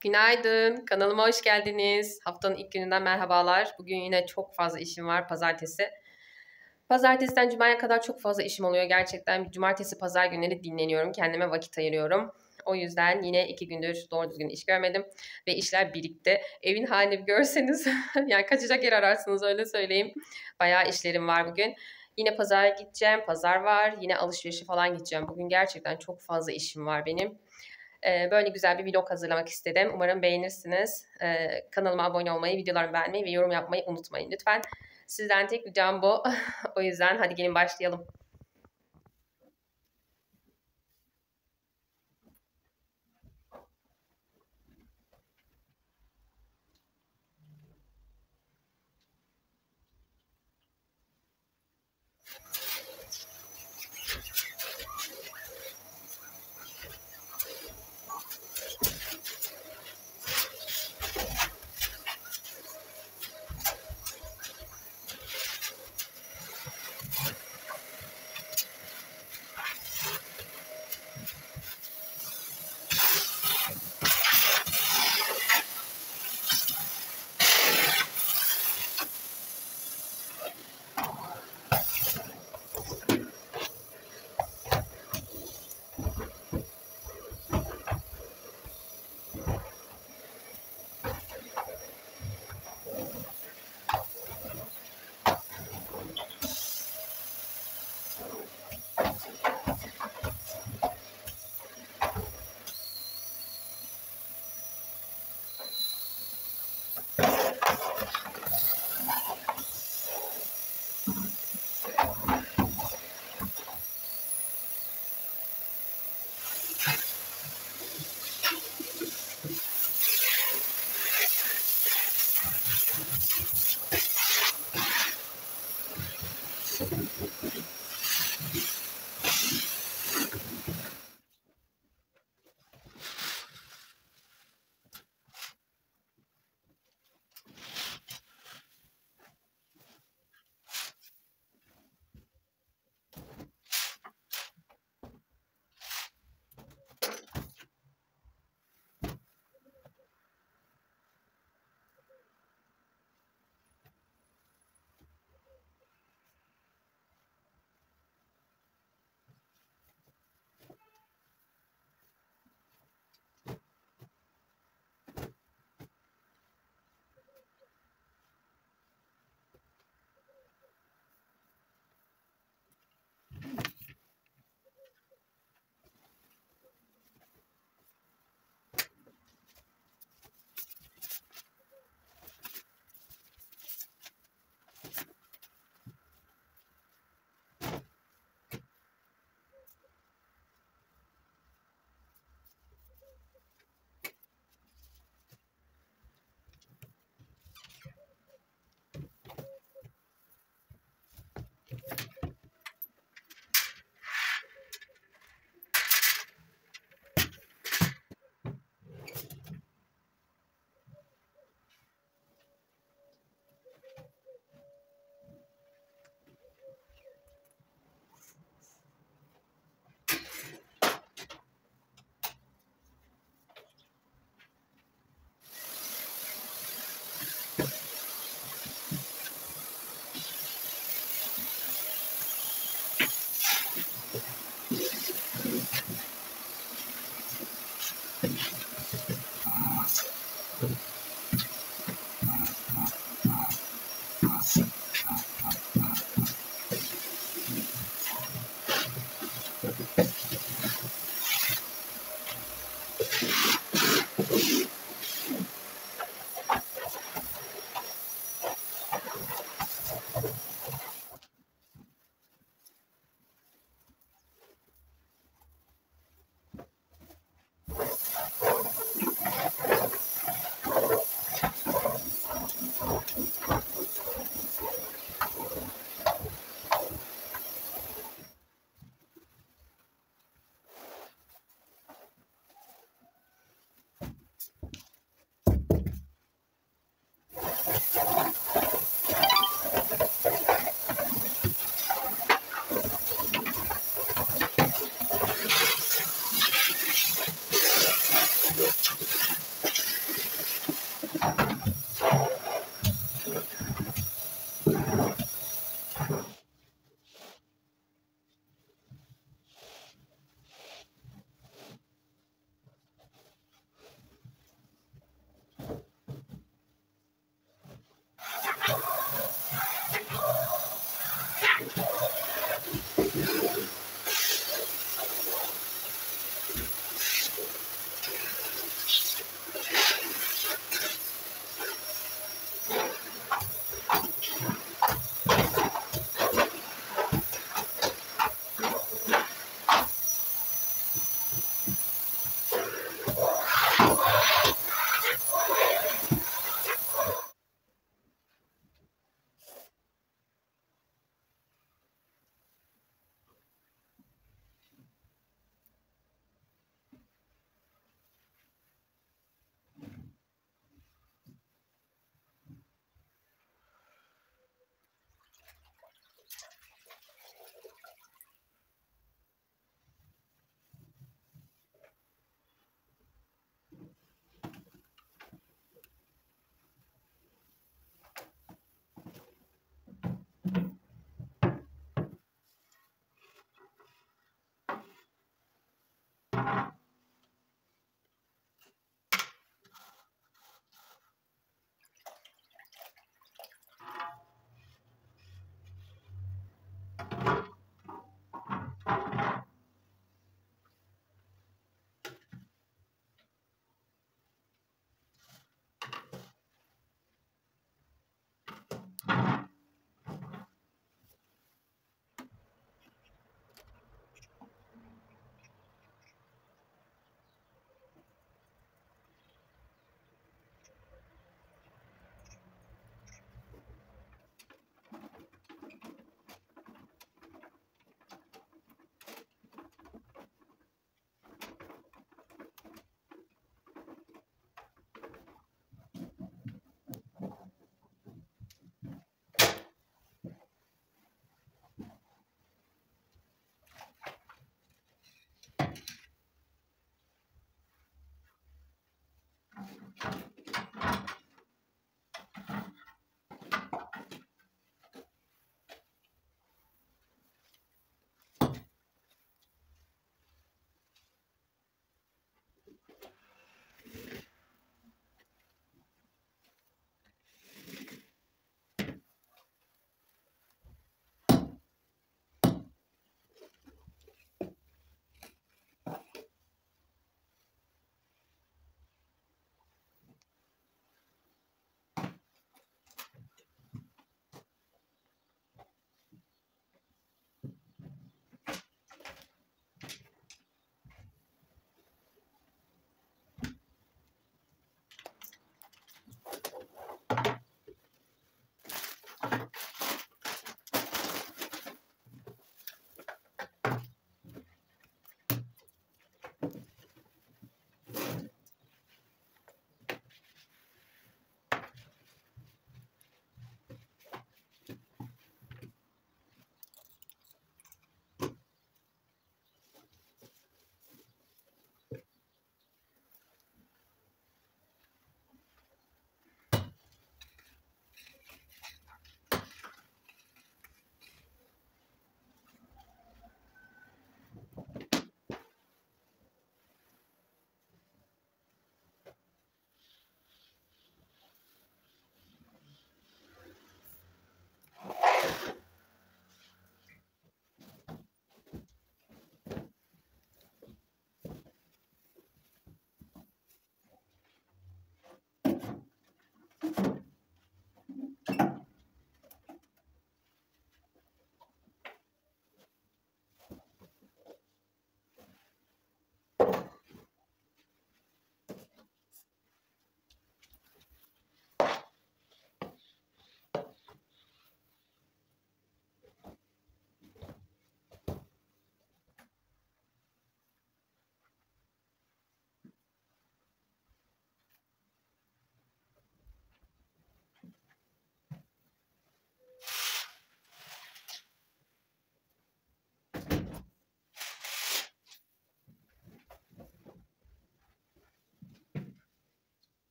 Günaydın, kanalıma hoş geldiniz. Haftanın ilk gününden merhabalar. Bugün yine çok fazla işim var, pazartesi. Pazartesiden cumaya kadar çok fazla işim oluyor gerçekten. Cumartesi, pazar günleri dinleniyorum, kendime vakit ayırıyorum. O yüzden yine 2 gündür doğru düzgün iş görmedim ve işler birikti. Evin halini bir görseniz, yani kaçacak yer ararsınız öyle söyleyeyim. Bayağı işlerim var bugün. Yine pazara gideceğim, pazar var. Yine alışverişe falan gideceğim. Bugün gerçekten çok fazla işim var benim. Böyle güzel bir vlog hazırlamak istedim. Umarım beğenirsiniz. Kanalıma abone olmayı, videolarımı beğenmeyi ve yorum yapmayı unutmayın lütfen. Sizden tek ricam bu. O yüzden hadi gelin başlayalım.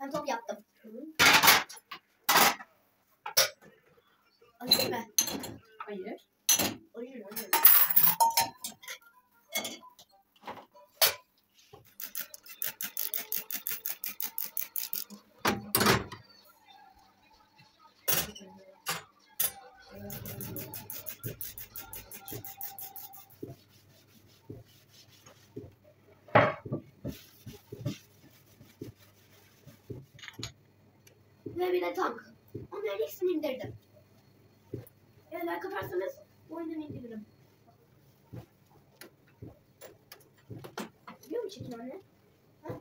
Ben top yaptım. Acı mı? Hayır. Acı. Ve bir de tank. Onların ikisini indirdim. Eğer like atarsanız oyundan indiririm. Biliyor musun çekin anne? Ha?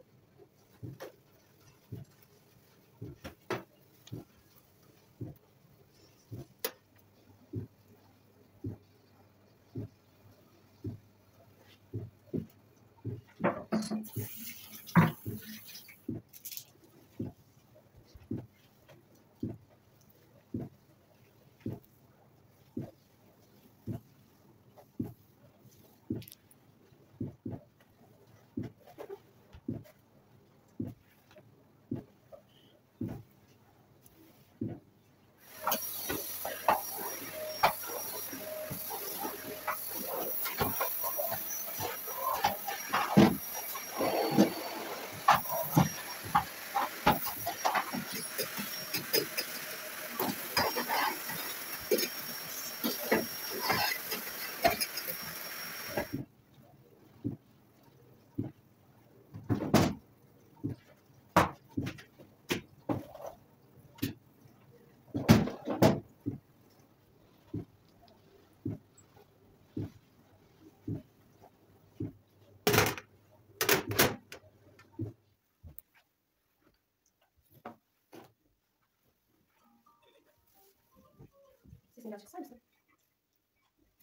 birazcık ister misin?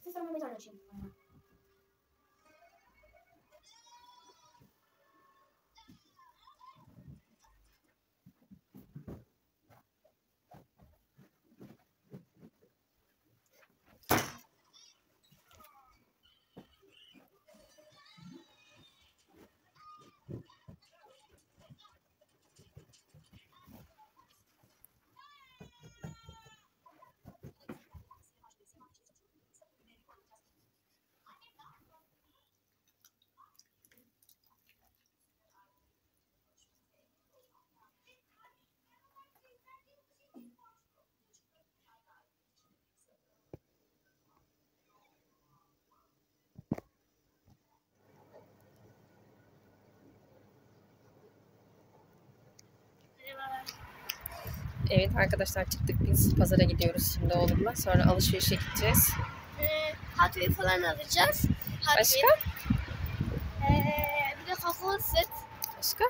Siz sonra bir tane açayım. Evet arkadaşlar, çıktık biz. Pazara gidiyoruz şimdi oğlumla. Sonra alışverişe gideceğiz. Hot Wheels falan alacağız. Başka? Bir de kakao süt. Başka?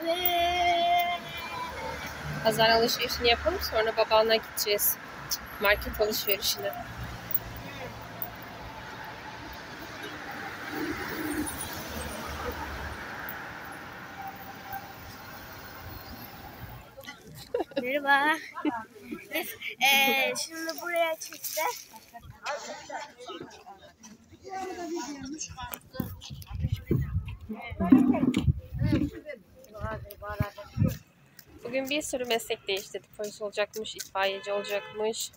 Ve Pazar alışverişini yapalım. Sonra babanla gideceğiz. Market alışverişine. merhaba. Biz şimdi buraya çıkacağız. Bugün bir sürü meslek değiştirdik. Polis olacakmış, itfaiyeci olacakmış.